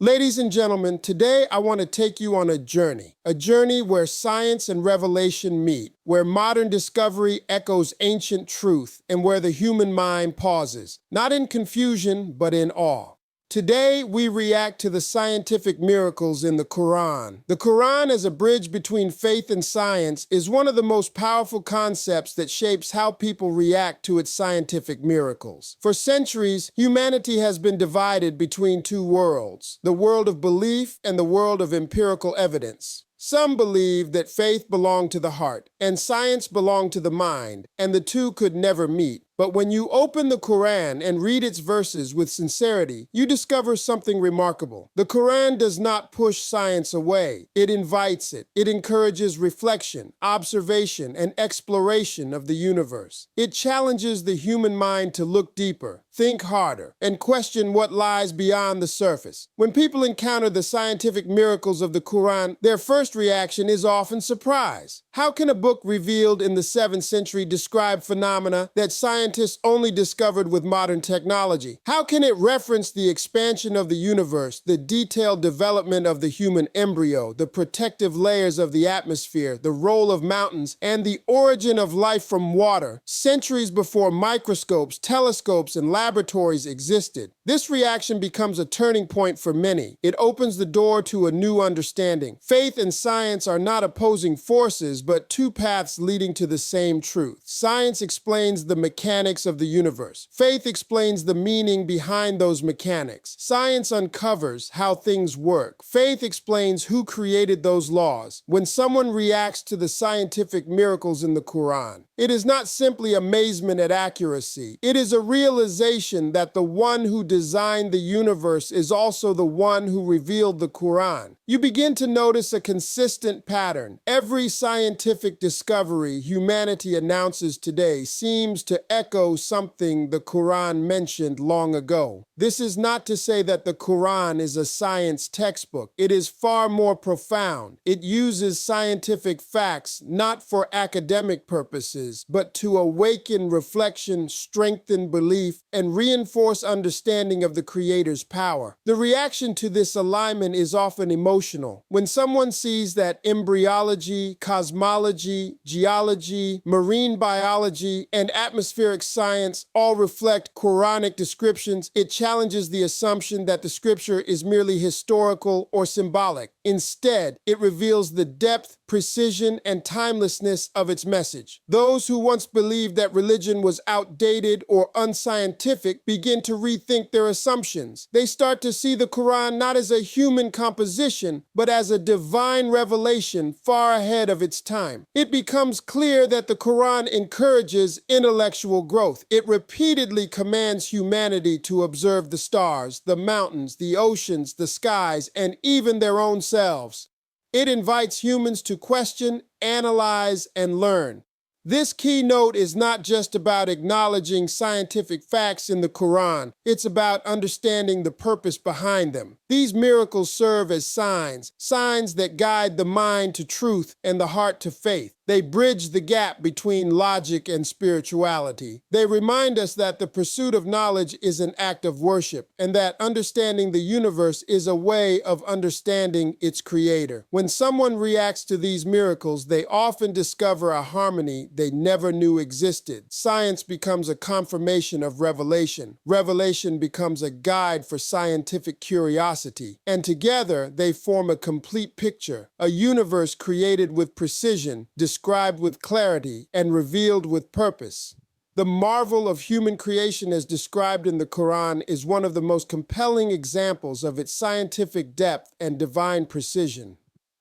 Ladies and gentlemen, today I want to take you on a journey where science and revelation meet, where modern discovery echoes ancient truth, and where the human mind pauses, not in confusion, but in awe. Today, we react to the scientific miracles in the Quran. The Quran, as a bridge between faith and science, is one of the most powerful concepts that shapes how people react to its scientific miracles. For centuries, humanity has been divided between two worlds, the world of belief and the world of empirical evidence. Some believe that faith belonged to the heart and science belonged to the mind, and the two could never meet. But when you open the Quran and read its verses with sincerity, you discover something remarkable. The Quran does not push science away. It invites it. It encourages reflection, observation, and exploration of the universe. It challenges the human mind to look deeper, think harder, and question what lies beyond the surface. When people encounter the scientific miracles of the Quran, their first reaction is often surprise. How can a book revealed in the 7th century describe phenomena that scientists only discovered with modern technology? How can it reference the expansion of the universe, the detailed development of the human embryo, the protective layers of the atmosphere, the role of mountains, and the origin of life from water, centuries before microscopes, telescopes, and laboratories existed? This reaction becomes a turning point for many. It opens the door to a new understanding. Faith and science are not opposing forces, but two paths leading to the same truth. Science explains the mechanics of the universe. Faith explains the meaning behind those mechanics. Science uncovers how things work. Faith explains who created those laws. When someone reacts to the scientific miracles in the Quran, it is not simply amazement at accuracy. It is a realization that the one who designed the universe is also the one who revealed the Quran. You begin to notice a consistent pattern. Every scientific discovery humanity announces today seems to echo something the Quran mentioned long ago. This is not to say that the Quran is a science textbook. It is far more profound. It uses scientific facts not for academic purposes, but to awaken reflection, strengthen belief, and reinforce understanding of the Creator's power. The reaction to this alignment is often emotional. When someone sees that embryology, cosmology, geology, marine biology, and atmospheric science all reflect Quranic descriptions, it challenges the assumption that the scripture is merely historical or symbolic. Instead, it reveals the depth, precision, and timelessness of its message. Those who once believed that religion was outdated or unscientific begin to rethink their assumptions. They start to see the Quran not as a human composition, but as a divine revelation far ahead of its time. It becomes clear that the Quran encourages intellectual growth. It repeatedly commands humanity to observe the stars, the mountains, the oceans, the skies, and even their own selves. It invites humans to question, analyze, and learn. This keynote is not just about acknowledging scientific facts in the Quran. It's about understanding the purpose behind them. These miracles serve as signs that guide the mind to truth and the heart to faith. They bridge the gap between logic and spirituality. They remind us that the pursuit of knowledge is an act of worship, and that understanding the universe is a way of understanding its creator. When someone reacts to these miracles, they often discover a harmony they never knew existed. Science becomes a confirmation of revelation. Revelation becomes a guide for scientific curiosity. And together, they form a complete picture, a universe created with precision, described with clarity, and revealed with purpose. The marvel of human creation as described in the Quran is one of the most compelling examples of its scientific depth and divine precision.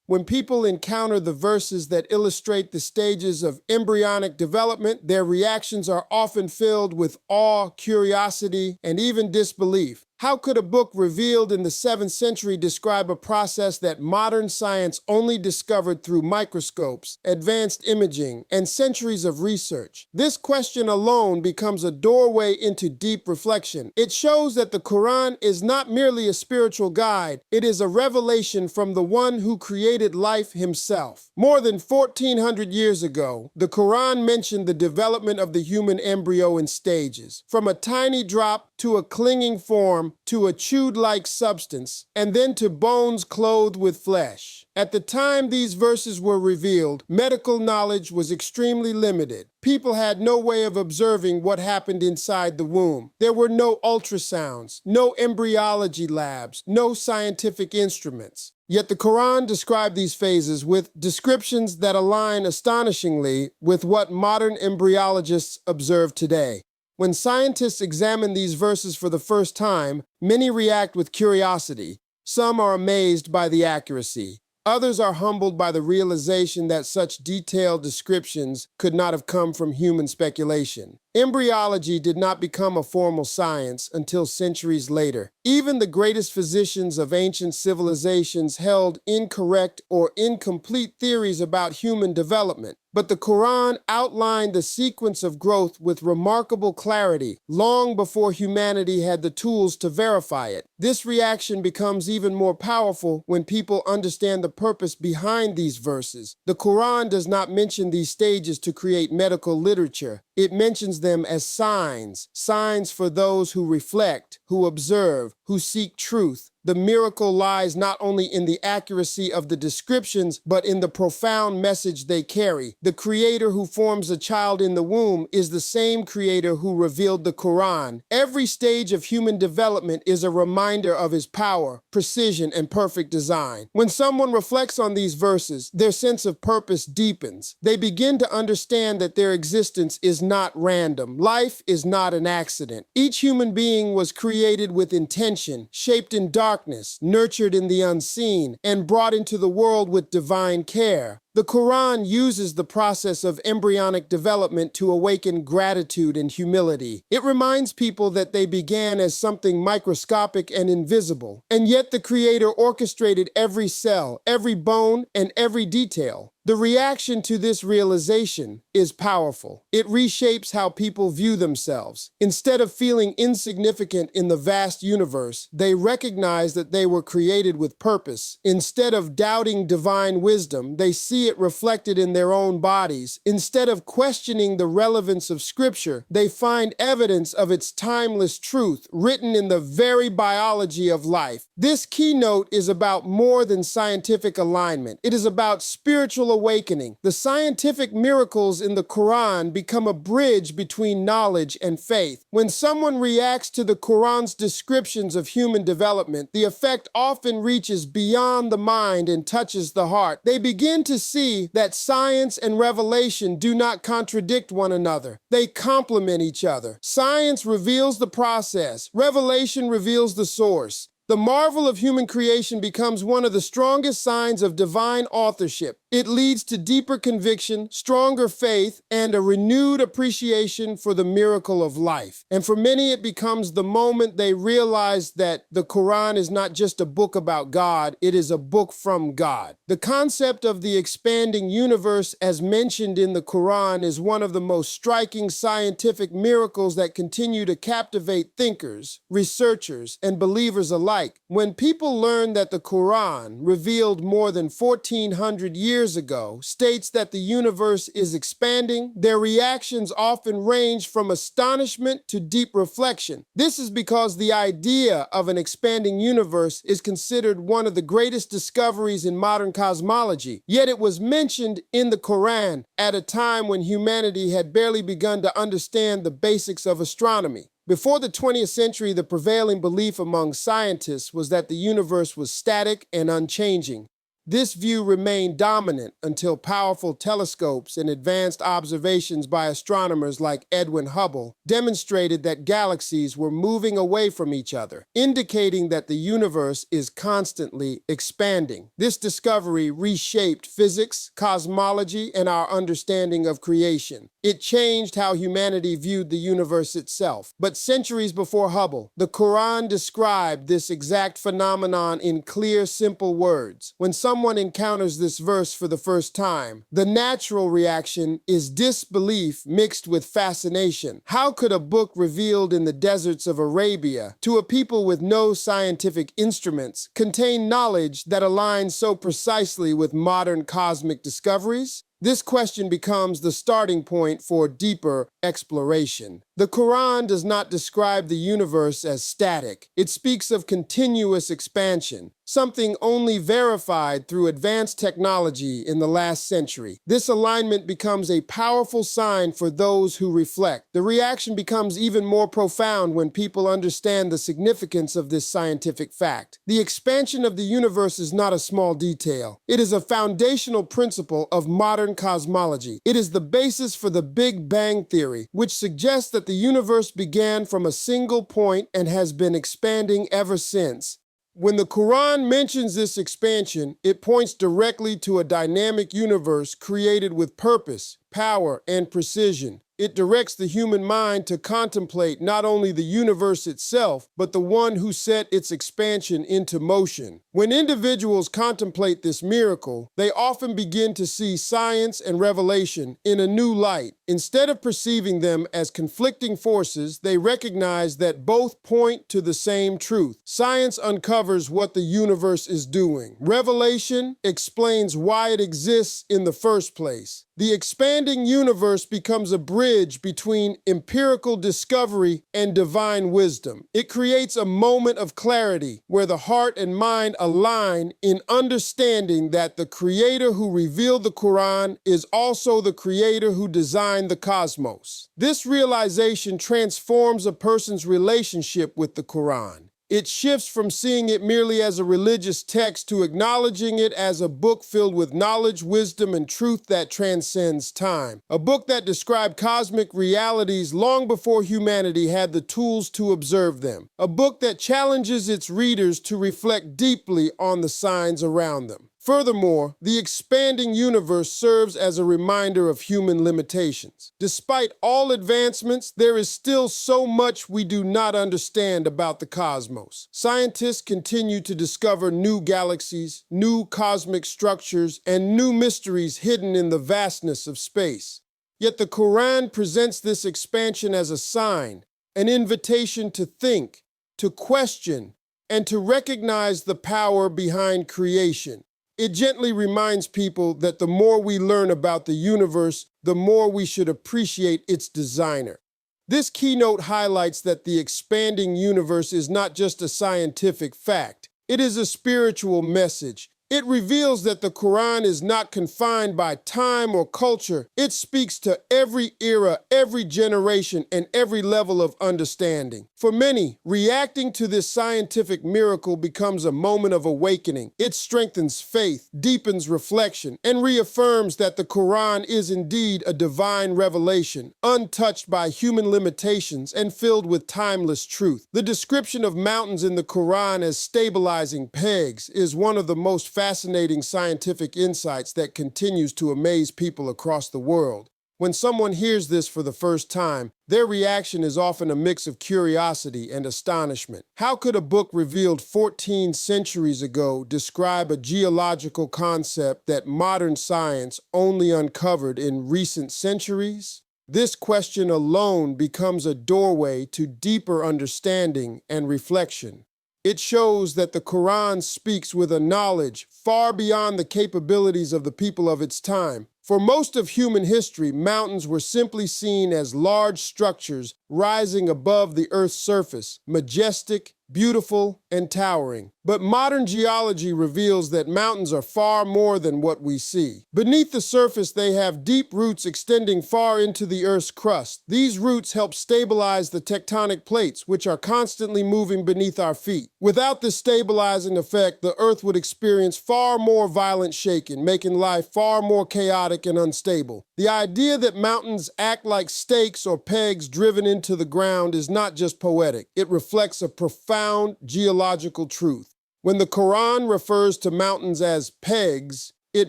When people encounter the verses that illustrate the stages of embryonic development, their reactions are often filled with awe, curiosity, and even disbelief. How could a book revealed in the 7th century describe a process that modern science only discovered through microscopes, advanced imaging, and centuries of research? This question alone becomes a doorway into deep reflection. It shows that the Quran is not merely a spiritual guide, it is a revelation from the one who created life himself. More than 1,400 years ago, the Quran mentioned the development of the human embryo in stages, from a tiny drop to a clinging form, to a chewed-like substance, and then to bones clothed with flesh. At the time these verses were revealed, medical knowledge was extremely limited. People had no way of observing what happened inside the womb. There were no ultrasounds, no embryology labs, no scientific instruments. Yet the Quran described these phases with descriptions that align astonishingly with what modern embryologists observe today. When scientists examine these verses for the first time, many react with curiosity. Some are amazed by the accuracy. Others are humbled by the realization that such detailed descriptions could not have come from human speculation. Embryology did not become a formal science until centuries later. Even the greatest physicians of ancient civilizations held incorrect or incomplete theories about human development. But the Quran outlined the sequence of growth with remarkable clarity long before humanity had the tools to verify it. This reaction becomes even more powerful when people understand the purpose behind these verses. The Quran does not mention these stages to create medical literature. It mentions them as signs for those who reflect, who observe, who seek truth. The miracle lies not only in the accuracy of the descriptions, but in the profound message they carry. The Creator who forms a child in the womb is the same Creator who revealed the Quran. Every stage of human development is a reminder of His power, precision, and perfect design. When someone reflects on these verses, their sense of purpose deepens. They begin to understand that their existence is not random. Life is not an accident. Each human being was created with intention, shaped in darkness, nurtured in the unseen, and brought into the world with divine care. The Quran uses the process of embryonic development to awaken gratitude and humility. It reminds people that they began as something microscopic and invisible, and yet the Creator orchestrated every cell, every bone, and every detail. The reaction to this realization is powerful. It reshapes how people view themselves. Instead of feeling insignificant in the vast universe, they recognize that they were created with purpose. Instead of doubting divine wisdom, they see it reflected in their own bodies. Instead of questioning the relevance of Scripture, they find evidence of its timeless truth written in the very biology of life. This keynote is about more than scientific alignment. It is about spiritual awakening. The scientific miracles in the Quran become a bridge between knowledge and faith. When someone reacts to the Quran's descriptions of human development, the effect often reaches beyond the mind and touches the heart. They begin to see that science and revelation do not contradict one another. They complement each other. Science reveals the process. Revelation reveals the source. The marvel of human creation becomes one of the strongest signs of divine authorship. It leads to deeper conviction, stronger faith, and a renewed appreciation for the miracle of life. And for many, it becomes the moment they realize that the Quran is not just a book about God, it is a book from God. The concept of the expanding universe, as mentioned in the Quran, is one of the most striking scientific miracles that continue to captivate thinkers, researchers, and believers alike. When people learn that the Quran, revealed more than 1,400 years ago, states that the universe is expanding, their reactions often range from astonishment to deep reflection. This is because the idea of an expanding universe is considered one of the greatest discoveries in modern cosmology. Yet it was mentioned in the Quran at a time when humanity had barely begun to understand the basics of astronomy. Before the 20th century, the prevailing belief among scientists was that the universe was static and unchanging. This view remained dominant until powerful telescopes and advanced observations by astronomers like Edwin Hubble demonstrated that galaxies were moving away from each other, indicating that the universe is constantly expanding. This discovery reshaped physics, cosmology, and our understanding of creation. It changed how humanity viewed the universe itself. But centuries before Hubble, the Quran described this exact phenomenon in clear, simple words. When someone encounters this verse for the first time, the natural reaction is disbelief mixed with fascination. How could a book revealed in the deserts of Arabia to a people with no scientific instruments contain knowledge that aligns so precisely with modern cosmic discoveries? This question becomes the starting point for deeper exploration. The Quran does not describe the universe as static. It speaks of continuous expansion, something only verified through advanced technology in the last century. This alignment becomes a powerful sign for those who reflect. The reaction becomes even more profound when people understand the significance of this scientific fact. The expansion of the universe is not a small detail. It is a foundational principle of modern cosmology. It is the basis for the Big Bang Theory, which suggests that the universe began from a single point and has been expanding ever since. When the Quran mentions this expansion, it points directly to a dynamic universe created with purpose, power, and precision. It directs the human mind to contemplate not only the universe itself, but the one who set its expansion into motion. When individuals contemplate this miracle, they often begin to see science and revelation in a new light. Instead of perceiving them as conflicting forces, they recognize that both point to the same truth. Science uncovers what the universe is doing. Revelation explains why it exists in the first place. The expanding universe becomes a bridge between empirical discovery and divine wisdom. It creates a moment of clarity where the heart and mind align in understanding that the Creator who revealed the Quran is also the Creator who designed the cosmos. This realization transforms a person's relationship with the Quran. It shifts from seeing it merely as a religious text to acknowledging it as a book filled with knowledge, wisdom, and truth that transcends time. A book that described cosmic realities long before humanity had the tools to observe them. A book that challenges its readers to reflect deeply on the signs around them. Furthermore, the expanding universe serves as a reminder of human limitations. Despite all advancements, there is still so much we do not understand about the cosmos. Scientists continue to discover new galaxies, new cosmic structures, and new mysteries hidden in the vastness of space. Yet the Quran presents this expansion as a sign, an invitation to think, to question, and to recognize the power behind creation. It gently reminds people that the more we learn about the universe, the more we should appreciate its designer. This keynote highlights that the expanding universe is not just a scientific fact. It is a spiritual message. It reveals that the Quran is not confined by time or culture. It speaks to every era, every generation, and every level of understanding. For many, reacting to this scientific miracle becomes a moment of awakening. It strengthens faith, deepens reflection, and reaffirms that the Quran is indeed a divine revelation, untouched by human limitations and filled with timeless truth. The description of mountains in the Quran as stabilizing pegs is one of the most fascinating scientific insights that continues to amaze people across the world. When someone hears this for the first time, their reaction is often a mix of curiosity and astonishment. How could a book revealed 14 centuries ago describe a geological concept that modern science only uncovered in recent centuries? This question alone becomes a doorway to deeper understanding and reflection. It shows that the Quran speaks with a knowledge far beyond the capabilities of the people of its time. For most of human history, mountains were simply seen as large structures rising above the Earth's surface, majestic, beautiful, and towering. But modern geology reveals that mountains are far more than what we see. Beneath the surface, they have deep roots extending far into the Earth's crust. These roots help stabilize the tectonic plates, which are constantly moving beneath our feet. Without this stabilizing effect, the Earth would experience far more violent shaking, making life far more chaotic and unstable. The idea that mountains act like stakes or pegs driven into the ground is not just poetic. It reflects a profound geological truth. When the Quran refers to mountains as pegs, it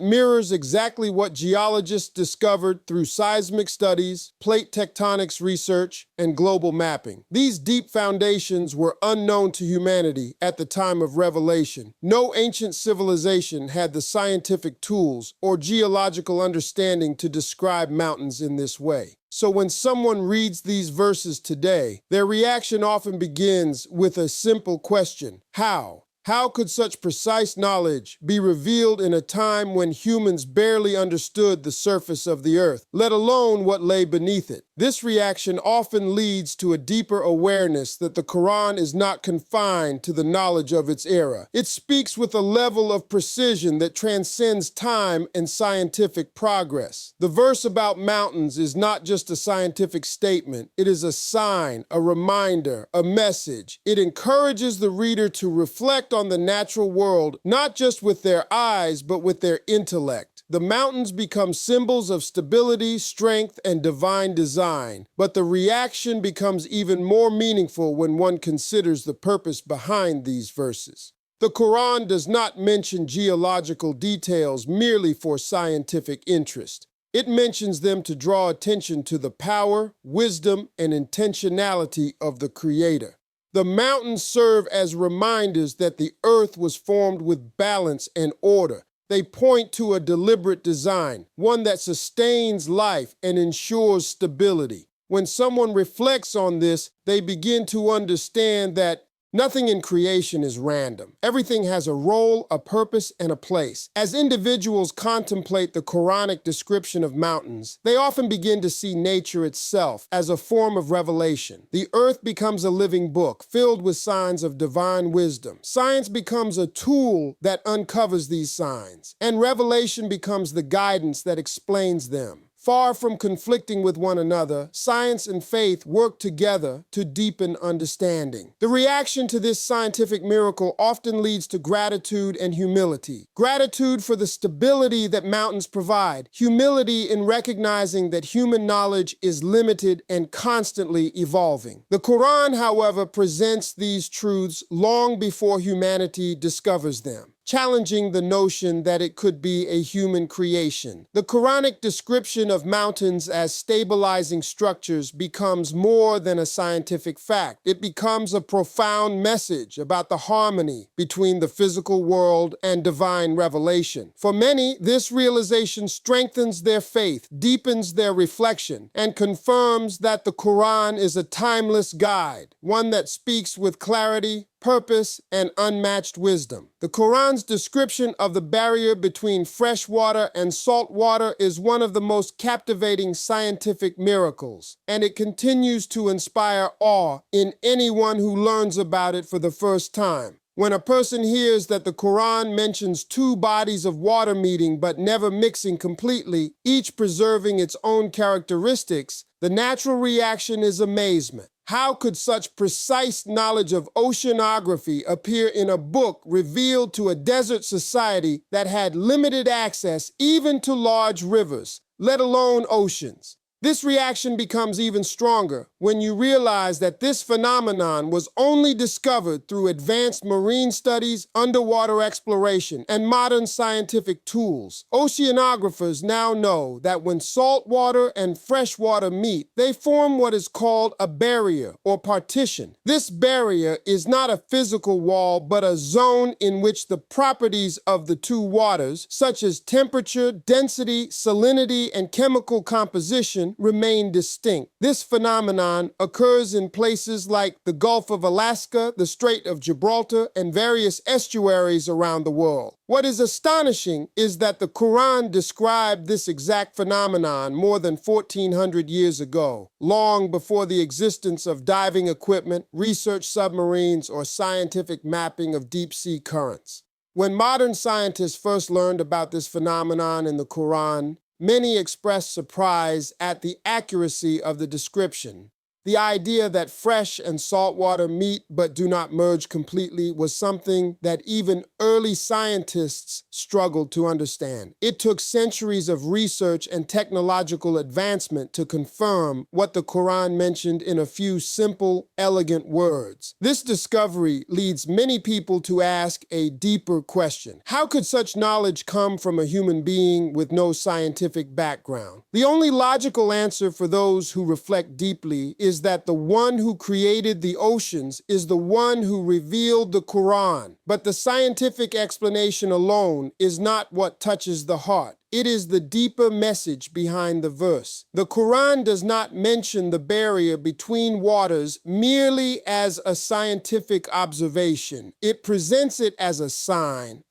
mirrors exactly what geologists discovered through seismic studies, plate tectonics research, and global mapping. These deep foundations were unknown to humanity at the time of revelation. No ancient civilization had the scientific tools or geological understanding to describe mountains in this way. So when someone reads these verses today, their reaction often begins with a simple question: how? How could such precise knowledge be revealed in a time when humans barely understood the surface of the earth, let alone what lay beneath it? This reaction often leads to a deeper awareness that the Quran is not confined to the knowledge of its era. It speaks with a level of precision that transcends time and scientific progress. The verse about mountains is not just a scientific statement. It is a sign, a reminder, a message. It encourages the reader to reflect on the natural world, not just with their eyes, but with their intellect. The mountains become symbols of stability, strength, and divine design, but the reaction becomes even more meaningful when one considers the purpose behind these verses. The Quran does not mention geological details merely for scientific interest. It mentions them to draw attention to the power, wisdom, and intentionality of the Creator. The mountains serve as reminders that the earth was formed with balance and order. They point to a deliberate design, one that sustains life and ensures stability. When someone reflects on this, they begin to understand that nothing in creation is random. Everything has a role, a purpose, and a place. As individuals contemplate the Quranic description of mountains, they often begin to see nature itself as a form of revelation. The earth becomes a living book filled with signs of divine wisdom. Science becomes a tool that uncovers these signs, and revelation becomes the guidance that explains them. Far from conflicting with one another, science and faith work together to deepen understanding. The reaction to this scientific miracle often leads to gratitude and humility. Gratitude for the stability that mountains provide, humility in recognizing that human knowledge is limited and constantly evolving. The Quran, however, presents these truths long before humanity discovers them, challenging the notion that it could be a human creation. The Quranic description of mountains as stabilizing structures becomes more than a scientific fact. It becomes a profound message about the harmony between the physical world and divine revelation. For many, this realization strengthens their faith, deepens their reflection, and confirms that the Quran is a timeless guide, one that speaks with clarity, purpose, and unmatched wisdom. The Quran's description of the barrier between fresh water and salt water is one of the most captivating scientific miracles, and it continues to inspire awe in anyone who learns about it for the first time. When a person hears that the Quran mentions two bodies of water meeting but never mixing completely, each preserving its own characteristics, the natural reaction is amazement. How could such precise knowledge of oceanography appear in a book revealed to a desert society that had limited access even to large rivers, let alone oceans? This reaction becomes even stronger when you realize that this phenomenon was only discovered through advanced marine studies, underwater exploration, and modern scientific tools. Oceanographers now know that when salt water and fresh water meet, they form what is called a barrier or partition. This barrier is not a physical wall, but a zone in which the properties of the two waters, such as temperature, density, salinity, and chemical composition, remain distinct. This phenomenon occurs in places like the Gulf of Alaska, the Strait of Gibraltar, and various estuaries around the world. What is astonishing is that the Quran described this exact phenomenon more than 1,400 years ago, long before the existence of diving equipment, research submarines, or scientific mapping of deep-sea currents. When modern scientists first learned about this phenomenon in the Quran, many expressed surprise at the accuracy of the description. The idea that fresh and salt water meet but do not merge completely was something that even early scientists struggled to understand. It took centuries of research and technological advancement to confirm what the Quran mentioned in a few simple, elegant words. This discovery leads many people to ask a deeper question. How could such knowledge come from a human being with no scientific background? The only logical answer for those who reflect deeply is that the one who created the oceans is the one who revealed the Quran. But the scientific explanation alone is not what touches the heart. It is the deeper message behind the verse. The Quran does not mention the barrier between waters merely as a scientific observation. It presents it as a sign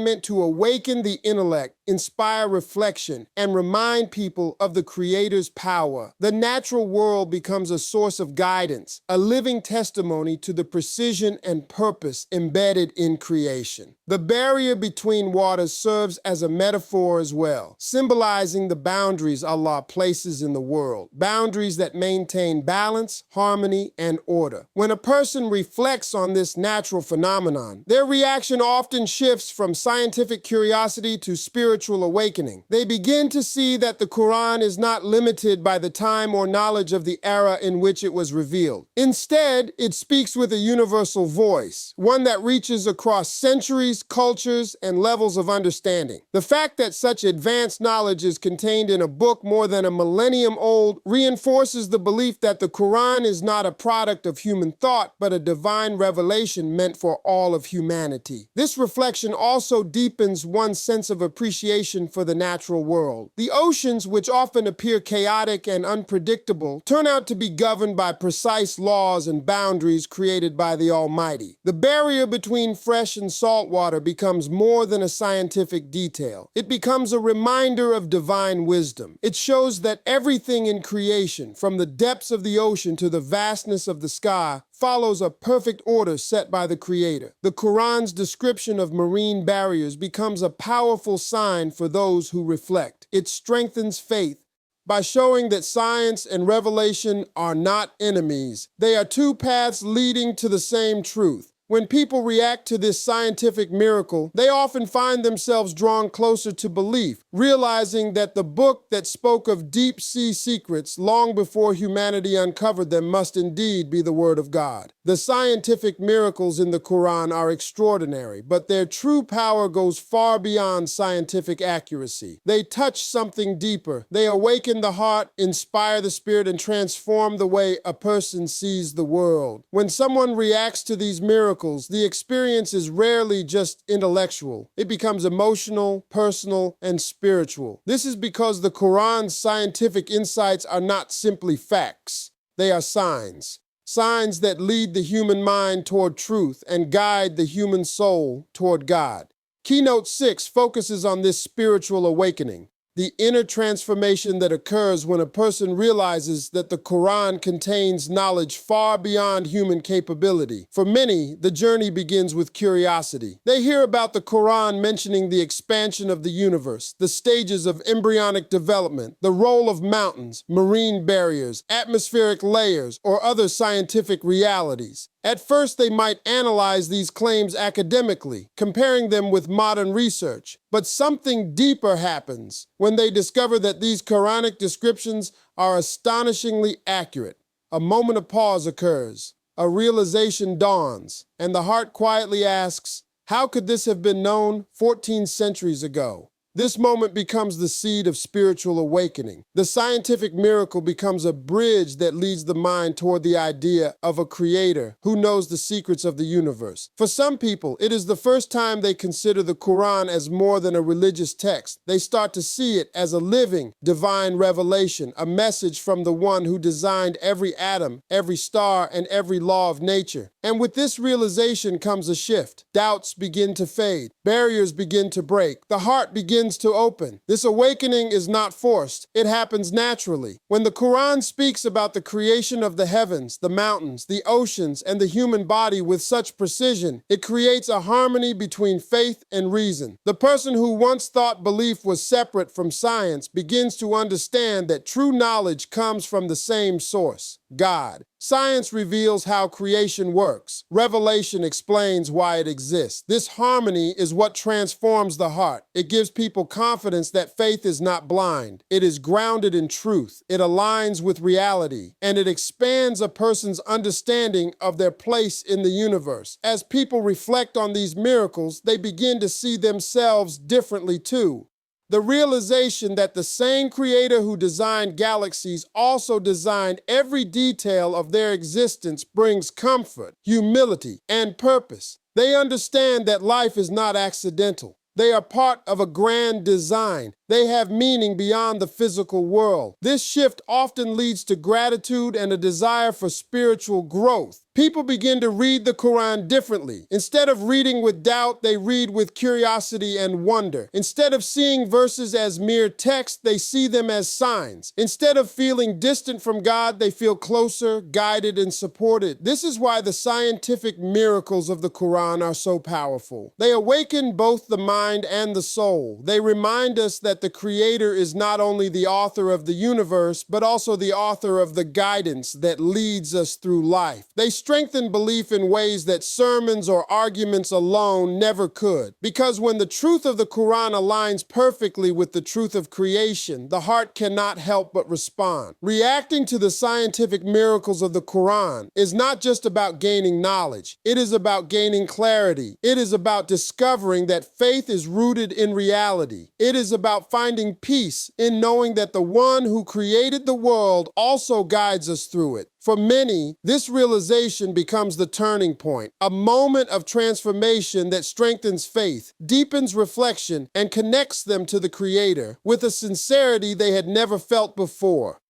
meant to awaken the intellect, inspire reflection, and remind people of the Creator's power. The natural world becomes a source of guidance, a living testimony to the precision and purpose embedded in creation. The barrier between waters serves as a metaphor as well, symbolizing the boundaries Allah places in the world, boundaries that maintain balance, harmony, and order. When a person reflects on this natural phenomenon, their reaction often shifts from scientific curiosity to spiritual awakening. They begin to see that the Quran is not limited by the time or knowledge of the era in which it was revealed. Instead, it speaks with a universal voice, one that reaches across centuries, cultures, and levels of understanding. The fact that such advanced knowledge is contained in a book more than a millennium old reinforces the belief that the Quran is not a product of human thought, but a divine revelation meant for all of humanity. This reflection also deepens one's sense of appreciation for the natural world. The oceans, which often appear chaotic and unpredictable, turn out to be governed by precise laws and boundaries created by the Almighty. The barrier between fresh and salt water becomes more than a scientific detail. It becomes a reminder of divine wisdom. It shows that everything in creation, from the depths of the ocean to the vastness of the sky, follows a perfect order set by the Creator. The Quran's description of marine barriers becomes a powerful sign for those who reflect. It strengthens faith by showing that science and revelation are not enemies. They are two paths leading to the same truth. When people react to this scientific miracle, they often find themselves drawn closer to belief, realizing that the book that spoke of deep-sea secrets long before humanity uncovered them must indeed be the Word of God. The scientific miracles in the Quran are extraordinary, but their true power goes far beyond scientific accuracy. They touch something deeper. They awaken the heart, inspire the spirit, and transform the way a person sees the world. When someone reacts to these miracles, the experience is rarely just intellectual. It becomes emotional, personal, and spiritual. This is because the Quran's scientific insights are not simply facts. They are signs. Signs that lead the human mind toward truth and guide the human soul toward God. Keynote 6 focuses on this spiritual awakening, the inner transformation that occurs when a person realizes that the Quran contains knowledge far beyond human capability. For many, the journey begins with curiosity. They hear about the Quran mentioning the expansion of the universe, the stages of embryonic development, the role of mountains, marine barriers, atmospheric layers, or other scientific realities. At first, they might analyze these claims academically, comparing them with modern research. But something deeper happens when they discover that these Quranic descriptions are astonishingly accurate. A moment of pause occurs, a realization dawns, and the heart quietly asks, how could this have been known 14 centuries ago? This moment becomes the seed of spiritual awakening. The scientific miracle becomes a bridge that leads the mind toward the idea of a creator who knows the secrets of the universe. For some people, it is the first time they consider the Quran as more than a religious text. They start to see it as a living, divine revelation, a message from the one who designed every atom, every star, and every law of nature. And with this realization comes a shift. Doubts begin to fade. Barriers begin to break. The heart begins to open. This awakening is not forced. It happens naturally. When the Quran speaks about the creation of the heavens, the mountains, the oceans, and the human body with such precision, it creates a harmony between faith and reason. The person who once thought belief was separate from science begins to understand that true knowledge comes from the same source, God. Science reveals how creation works. Revelation explains why it exists. This harmony is what transforms the heart. It gives people confidence that faith is not blind. It is grounded in truth. It aligns with reality, and it expands a person's understanding of their place in the universe. As people reflect on these miracles, they begin to see themselves differently too. The realization that the same creator who designed galaxies also designed every detail of their existence brings comfort, humility, and purpose. They understand that life is not accidental. They are part of a grand design. They have meaning beyond the physical world. This shift often leads to gratitude and a desire for spiritual growth. People begin to read the Quran differently. Instead of reading with doubt, they read with curiosity and wonder. Instead of seeing verses as mere text, they see them as signs. Instead of feeling distant from God, they feel closer, guided, and supported. This is why the scientific miracles of the Quran are so powerful. They awaken both the mind and the soul. They remind us that the Creator is not only the author of the universe, but also the author of the guidance that leads us through life. They strengthen belief in ways that sermons or arguments alone never could. Because when the truth of the Quran aligns perfectly with the truth of creation, the heart cannot help but respond. Reacting to the scientific miracles of the Quran is not just about gaining knowledge. It is about gaining clarity. It is about discovering that faith is rooted in reality. It is about finding peace in knowing that the one who created the world also guides us through it. For many, this realization becomes the turning point, a moment of transformation that strengthens faith, deepens reflection, and connects them to the Creator with a sincerity they had never felt before.